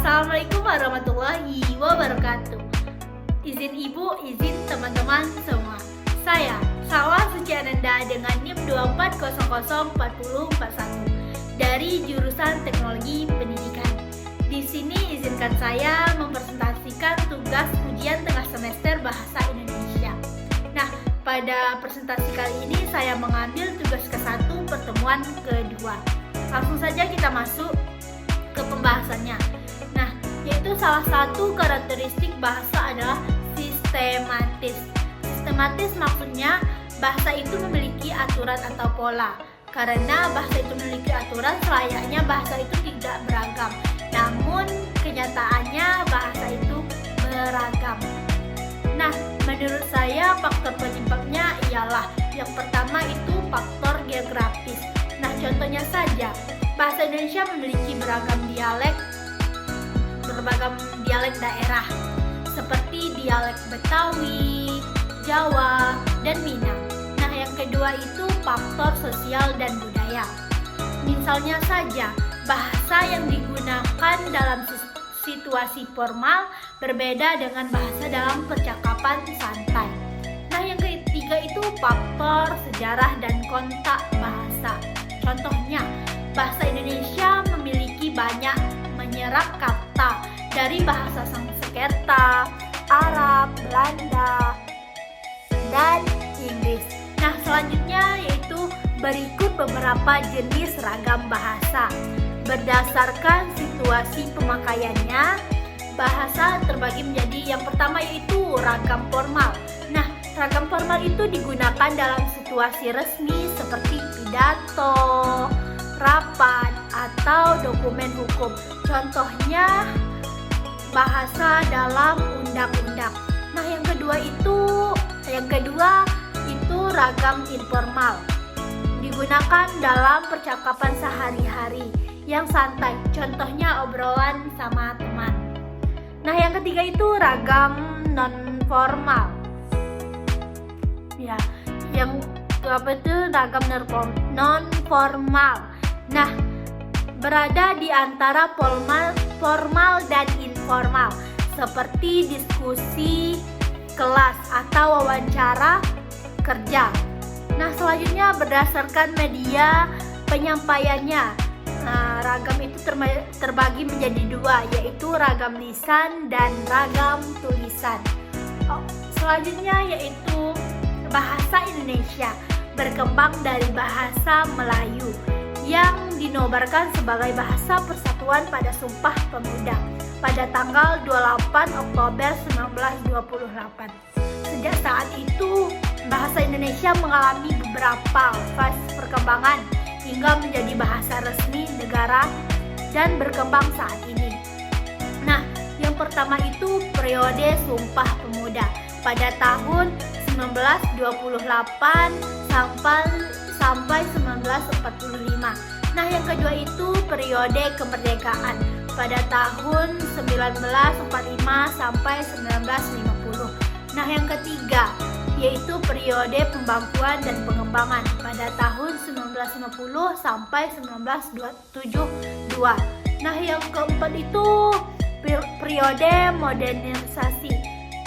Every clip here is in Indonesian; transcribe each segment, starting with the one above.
Assalamualaikum warahmatullahi wabarakatuh. Izin ibu, izin teman-teman semua. Saya Salwa Suci Ananda dengan NIM 24004041 dari jurusan Teknologi Pendidikan. Di sini izinkan saya mempresentasikan tugas ujian tengah semester Bahasa Indonesia. Nah, pada presentasi kali ini saya mengambil tugas ke-1 pertemuan kedua. Langsung saja kita masuk ke pembahasannya. Nah, yaitu salah satu karakteristik bahasa adalah sistematis. Sistematis maksudnya bahasa itu memiliki aturan atau pola. Karena bahasa itu memiliki aturan, selayaknya bahasa itu tidak beragam. Namun kenyataannya bahasa itu beragam. Nah, menurut saya faktor penyebabnya ialah yang pertama itu faktor geografis. Nah, contohnya saja, bahasa Indonesia memiliki beragam dialek daerah seperti dialek Betawi, Jawa, dan Minang. Nah, yang kedua itu faktor sosial dan budaya. Misalnya saja, bahasa yang digunakan dalam situasi formal berbeda dengan bahasa dalam percakapan santai. Nah, yang ketiga itu faktor sejarah dan kontak bahasa. Contohnya, bahasa Indonesia memiliki banyak menyerap kata dari bahasa Sanskerta, Arab, Belanda, dan Inggris. Nah, selanjutnya yaitu berikut beberapa jenis ragam bahasa. Berdasarkan situasi pemakaiannya, bahasa terbagi menjadi yang pertama yaitu ragam formal. Nah, ragam formal itu digunakan dalam situasi resmi seperti pidato, rapat, atau dokumen hukum. Contohnya bahasa dalam undang-undang. Nah, yang kedua itu ragam informal. Digunakan dalam percakapan sehari-hari yang santai. Contohnya obrolan sama teman. Nah, yang ketiga itu ragam non-formal. Ya, yang ragam non-formal. Nah, berada di antara formal dan informal, seperti diskusi kelas atau wawancara kerja. Nah, selanjutnya berdasarkan media penyampaiannya. Nah, ragam itu terbagi menjadi dua, yaitu ragam lisan dan ragam tulisan. Selanjutnya yaitu bahasa Indonesia berkembang dari bahasa Melayu yang dinobatkan sebagai bahasa persatuan pada Sumpah Pemuda pada tanggal 28 Oktober 1928. Sejak saat itu, bahasa Indonesia mengalami beberapa fase perkembangan hingga menjadi bahasa resmi negara dan berkembang saat ini. Nah, yang pertama itu periode Sumpah Pemuda pada tahun 1928 sampai 1945. Nah, yang kedua itu periode kemerdekaan pada tahun 1945 sampai 1950. Nah, yang ketiga yaitu periode pembangkuan dan pengembangan pada tahun 1950 sampai 1972. Nah, yang keempat itu periode modernisasi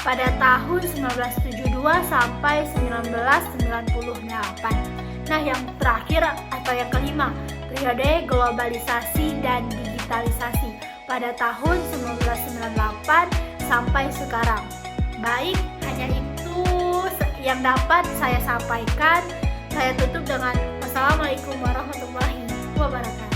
pada tahun 1972 sampai 1998. Nah, yang terakhir atau yang kelima, periode globalisasi dan digitalisasi pada tahun 1998 sampai sekarang. Baik, hanya itu yang dapat saya sampaikan. Saya tutup dengan Wassalamualaikum warahmatullahi wabarakatuh.